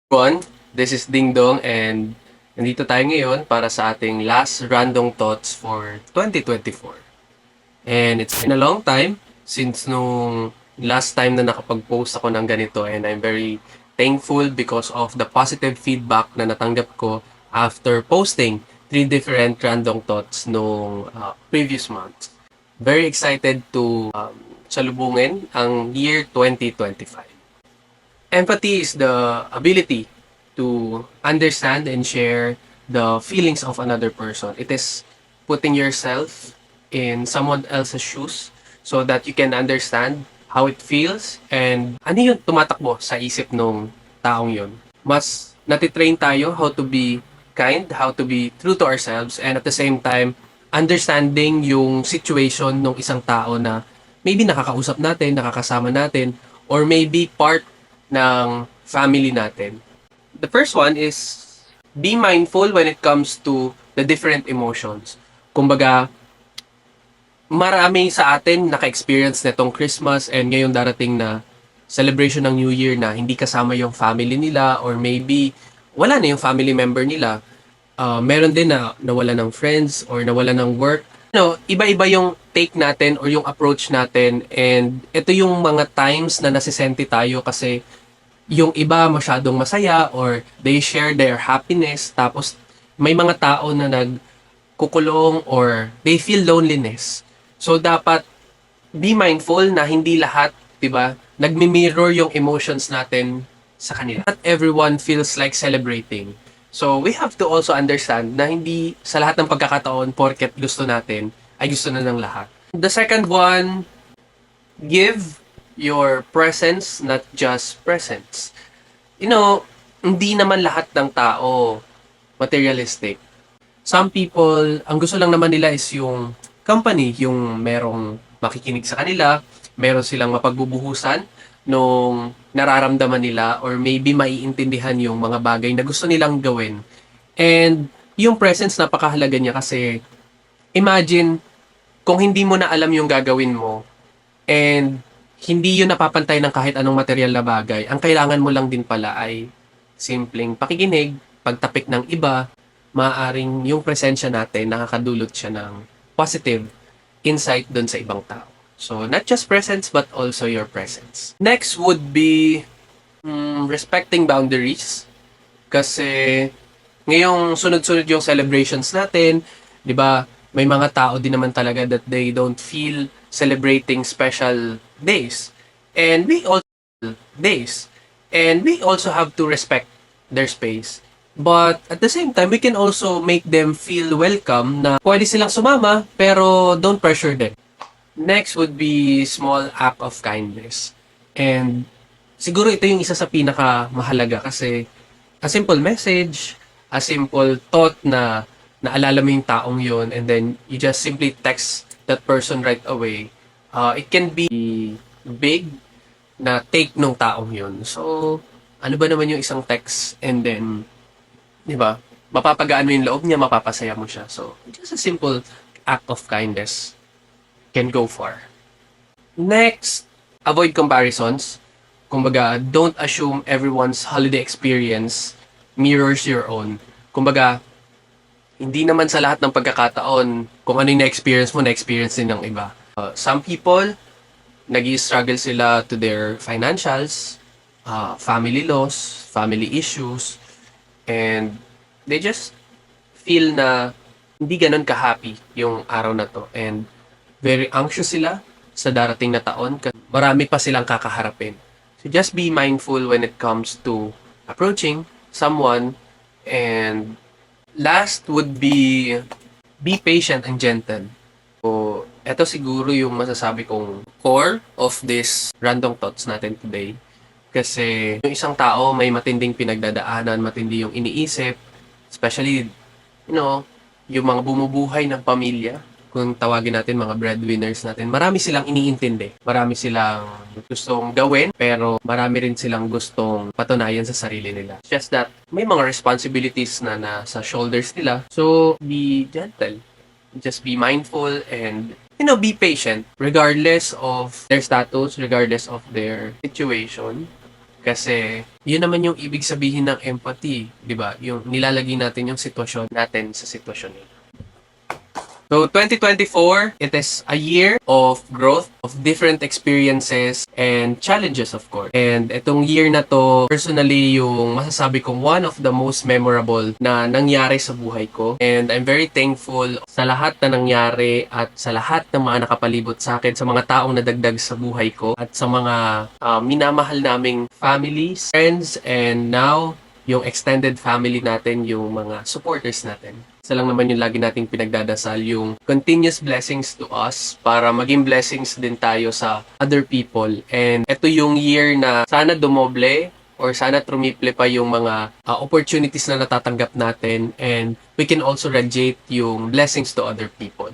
Everyone, this is Ding Dong and nandito tayo ngayon para sa ating last random thoughts for 2024. And it's been a long time since nung last time na nakapag-post ako ng ganito, and I'm very thankful because of the positive feedback na natanggap ko after posting three different random thoughts nung previous month. Very excited to salubungin ang year 2025. Empathy is the ability to understand and share the feelings of another person. It is putting yourself in someone else's shoes so that you can understand how it feels and ano yung tumatakbo sa isip ng taong yun. Mas natitrain tayo how to be kind, how to be true to ourselves, and at the same time, understanding yung situation ng isang tao na maybe nakakausap natin, nakakasama natin, or maybe part ng family natin. The first one is be mindful when it comes to the different emotions. Kumbaga, marami sa atin naka-experience nitong Christmas and ngayon darating na celebration ng New Year na hindi kasama yung family nila, or maybe wala na yung family member nila. Meron din na nawala ng friends or nawala ng work. Iba-iba yung take natin or yung approach natin, and ito yung mga times na nasisenti tayo kasi yung iba masyadong masaya or they share their happiness, tapos may mga tao na nagkukulong or they feel loneliness. So dapat be mindful na hindi lahat, 'di ba, nagmi-mirror yung emotions natin sa kanila. Not everyone feels like celebrating. So we have to also understand na hindi sa lahat ng pagkakataon porket gusto natin ay gusto na ng lahat. The second one, give your presence, not just presents. Hindi naman lahat ng tao materialistic. Some people, ang gusto lang naman nila is yung company, yung merong makikinig sa kanila, meron silang mapagbubuhusan nung nararamdaman nila, or maybe maiintindihan yung mga bagay na gusto nilang gawin. And yung presence, napakahalaga niya kasi imagine kung hindi mo na alam yung gagawin mo and hindi yun napapantay ng kahit anong material na bagay. Ang kailangan mo lang din pala ay simpleng pakikinig, pagtapik ng iba, maaaring yung presensya natin nakakadulot siya ng positive insight dun sa ibang tao. So, not just presence but also your presence. Next would be respecting boundaries. Kasi ngayong sunod-sunod yung celebrations natin, 'di ba? May mga tao din naman talaga that they don't feel celebrating special days. And we also days. And we also have to respect their space. But at the same time, we can also make them feel welcome na pwede silang sumama pero don't pressure them. Next would be small act of kindness. And siguro ito yung isa sa pinaka mahalaga kasi a simple message, a simple thought na naalala mo yung taong yun, and then you just simply text that person right away. It can be big na take nung taong yun. So, ano ba naman yung isang text, and then, di ba, mapapagaan mo yung loob niya, mapapasaya mo siya. So, just a simple act of kindness can go far. Next, avoid comparisons. Kumbaga, don't assume everyone's holiday experience mirrors your own. Kumbaga, hindi naman sa lahat ng pagkakataon kung ano yung na-experience mo, na-experience din ng iba. Some people, nag-struggle sila to their financials, family loss, family issues, and they just feel na hindi ganun ka-happy yung araw na to. And very anxious sila sa darating na taon kasi marami pa silang kakaharapin. So just be mindful when it comes to approaching someone. And last would be patient and gentle. So, eto siguro yung masasabi kong core of this random thoughts natin today. Kasi yung isang tao may matinding pinagdadaanan, matindi yung iniisip, especially, yung mga bumubuhay ng pamilya, kung tawagin natin mga breadwinners natin, marami silang iniintindi. Marami silang gustong gawin, pero marami rin silang gustong patunayan sa sarili nila. It's just that may mga responsibilities na nasa shoulders nila. So, be gentle. Just be mindful and, be patient regardless of their status, regardless of their situation. Kasi yun naman yung ibig sabihin ng empathy, di ba? Yung nilalagay natin yung sitwasyon natin sa sitwasyon nila. So 2024, it is a year of growth, of different experiences and challenges of course. And itong year na to, personally yung masasabi kong one of the most memorable na nangyari sa buhay ko. And I'm very thankful sa lahat na nangyari at sa lahat ng mga nakapalibot sa akin, sa mga taong nadagdag sa buhay ko at sa mga minamahal naming families, friends, and now yung extended family natin, yung mga supporters natin. Isa lang naman yung lagi nating pinagdadasal, yung continuous blessings to us para maging blessings din tayo sa other people. And ito yung year na sana dumoble or sana trumiple pa yung mga opportunities na natatanggap natin and we can also radiate yung blessings to other people.